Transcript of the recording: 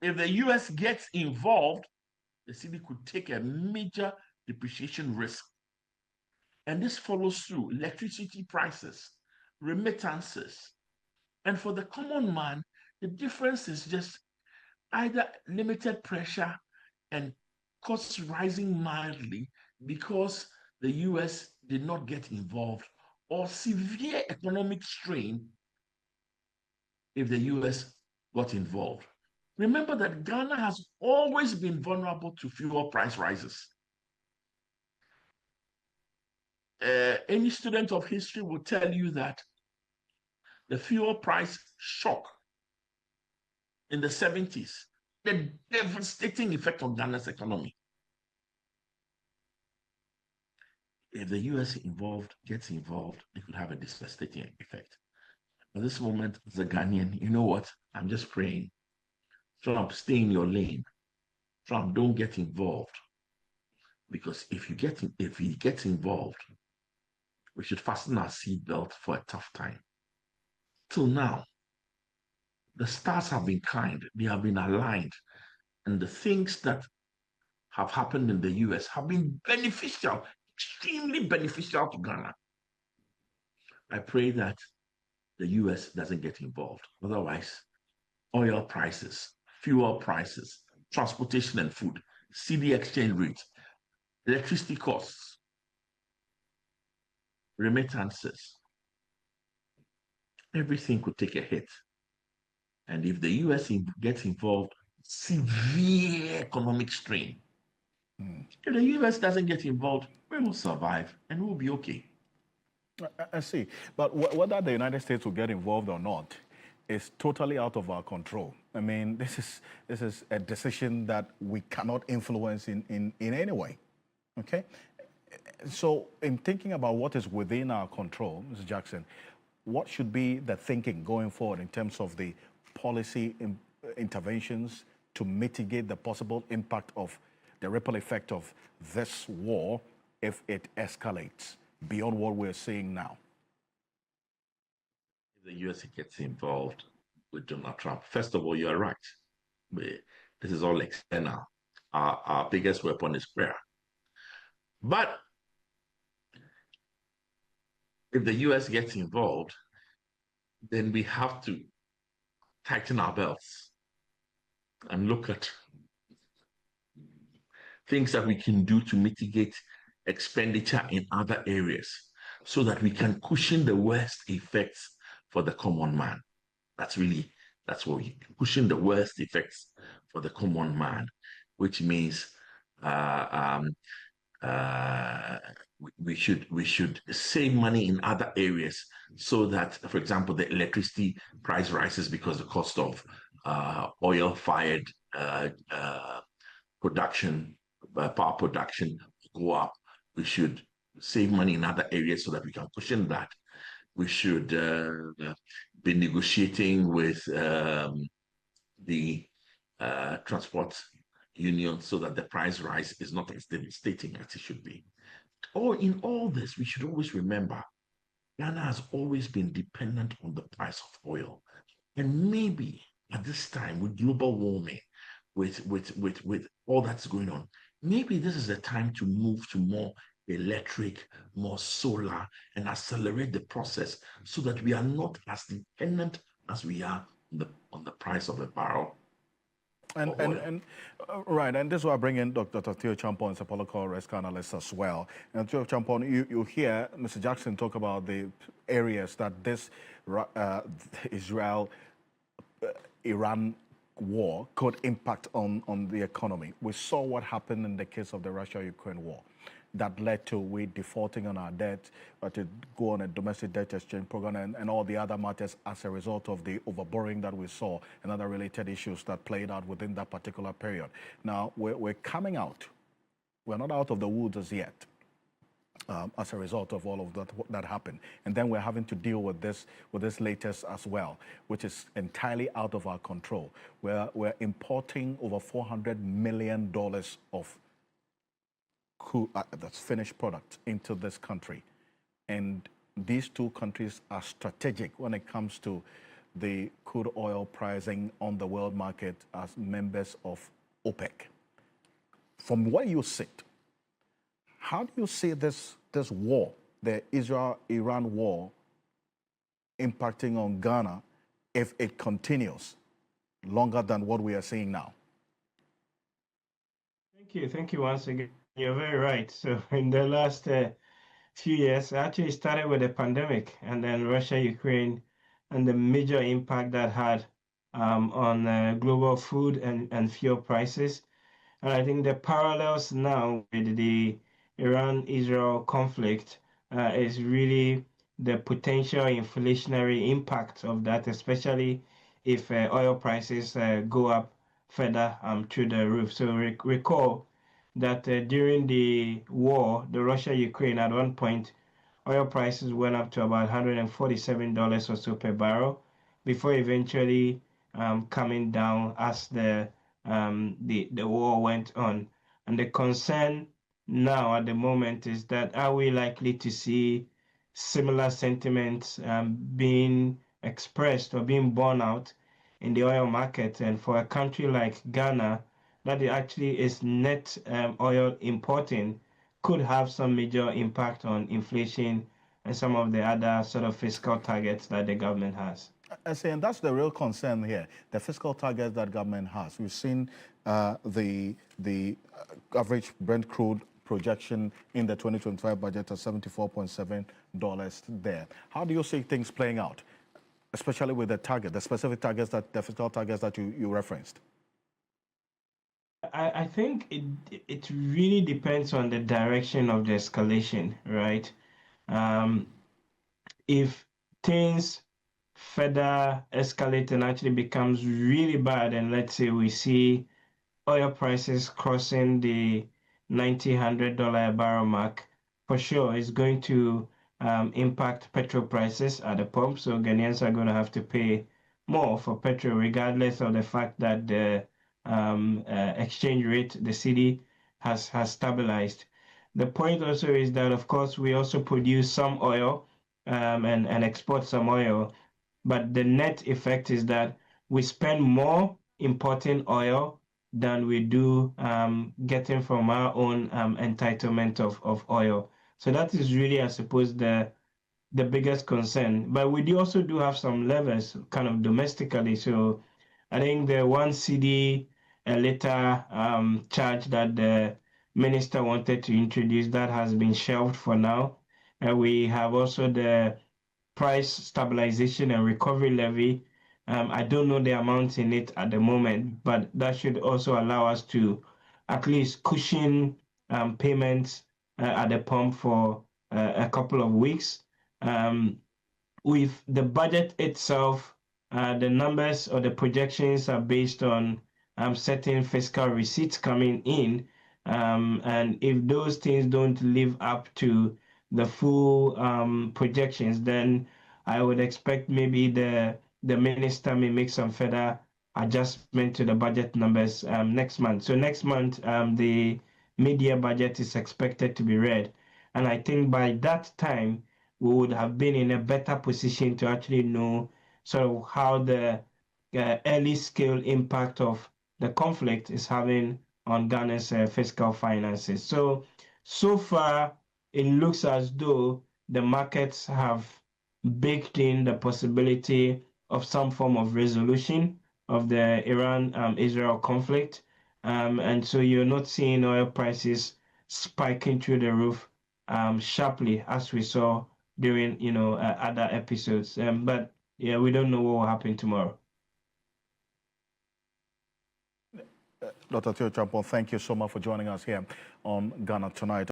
If the US gets involved, the city could take a major depreciation risk. And this follows through electricity prices, remittances. And for the common man, the difference is just either limited pressure and costs rising mildly because the US did not get involved, or severe economic strain if the US got involved. Remember that Ghana has always been vulnerable to fuel price rises. Any student of history will tell you that the fuel price shock in the 70s, the devastating effect on Ghana's economy. If the US gets involved, it could have a devastating effect. At this moment, as a Ghanaian, you know what? I'm just praying. Trump, stay in your lane. Trump, don't get involved. Because if he gets involved, we should fasten our seatbelt for a tough time. Till now, the stars have been kind, they have been aligned, and the things that have happened in the US have been beneficial, extremely beneficial to Ghana. I pray that the US doesn't get involved. Otherwise, oil prices, fuel prices, transportation and food, Cedi exchange rate, electricity costs, remittances, everything could take a hit. And if the US gets involved, severe economic strain. If the US doesn't get involved, we will survive and we'll be okay. I see. But whether the United States will get involved or not is totally out of our control. I mean, this is a decision that we cannot influence in any way. Okay? So in thinking about what is within our control, Mr. Jackson, what should be the thinking going forward in terms of the policy interventions to mitigate the possible impact of the ripple effect of this war if it escalates beyond what we're seeing now? If the US gets involved with Donald Trump, first of all, you're right. This is all external. Our biggest weapon is prayer. But if the US gets involved, then we have to tighten our belts and look at things that we can do to mitigate expenditure in other areas so that we can cushion the worst effects for the common man. That's what we cushion the worst effects for the common man, which means uh, um, uh, we should save money in other areas so that, for example, the electricity price rises because the cost of oil-fired production, power production go up. We should save money in other areas so that we can cushion that. We should be negotiating with the transport union so that the price rise is not as devastating as it should be. Or in all this, we should always remember Ghana has always been dependent on the price of oil. And maybe at this time, with global warming, with all that's going on, maybe this is the time to move to more electric, more solar, and accelerate the process so that we are not as dependent as we are on the price of a barrel And, of and, oil. and right, and this is why I bring in Dr. Theo Champon, as a political risk analyst as well. And Theo Champon, you hear Mr. Jackson talk about the areas that this Israel-Iran war could impact on the economy. We saw what happened in the case of the Russia-Ukraine war. That led to we defaulting on our debt, to go on a domestic debt exchange program and all the other matters as a result of the overborrowing that we saw and other related issues that played out within that particular period. Now, we're coming out. We're not out of the woods as yet. As a result of all of that happened. And then we're having to deal with this latest as well, which is entirely out of our control. We're importing over $400 million of that's finished product into this country. And these two countries are strategic when it comes to the crude oil pricing on the world market as members of OPEC. From where you sit, how do you see this war, the Israel-Iran war, impacting on Ghana if it continues longer than what we are seeing now? Thank you once again. You're very right. So in the last few years, actually started with the pandemic and then Russia, Ukraine, and the major impact that had on global food and fuel prices. And I think the parallels now with the Iran-Israel conflict is really the potential inflationary impact of that, especially if oil prices go up further through the roof. So recall that during the war, the Russia-Ukraine, at one point, oil prices went up to about $147 or so per barrel before eventually coming down as the war went on. And the concern now at the moment is that are we likely to see similar sentiments being expressed or being borne out in the oil market? And for a country like Ghana, that it actually is net oil importing, could have some major impact on inflation and some of the other sort of fiscal targets that the government has. I say, and that's the real concern here, the fiscal targets that government has. We've seen the average Brent crude projection in the 2025 budget of $74.7 there. How do you see things playing out, especially with the specific targets, the fiscal targets that you referenced? I think it really depends on the direction of the escalation, right? If things further escalate and actually becomes really bad, and let's say we see oil prices crossing the $90-$100 a barrel mark, for sure it's going to impact petrol prices at the pump. So Ghanaians are going to have to pay more for petrol, regardless of the fact that the exchange rate, the cedi, has stabilized. The point also is that, of course, we also produce some oil and export some oil, but the net effect is that we spend more importing oil than we do getting from our own entitlement of oil. So that is really, I suppose, the biggest concern. But we also do have some levers kind of domestically. So I think the 1 cedi a liter charge that the minister wanted to introduce, that has been shelved for now. We have also the price stabilization and recovery levy. I don't know the amount in it at the moment, but that should also allow us to at least cushion payments at the pump for a couple of weeks. With the budget itself, the numbers or the projections are based on certain fiscal receipts coming in. And if those things don't live up to the full projections, then I would expect maybe the minister may make some further adjustment to the budget numbers next month. So next month, the mid-year budget is expected to be read. And I think by that time, we would have been in a better position to actually know sort of how the early scale impact of the conflict is having on Ghana's fiscal finances. So far, it looks as though the markets have baked in the possibility of some form of resolution of the Iran-Israel conflict. And so you're not seeing oil prices spiking through the roof sharply as we saw during other episodes. But yeah, we don't know what will happen tomorrow. Dr. Theo Champon, thank you so much for joining us here on Ghana Tonight.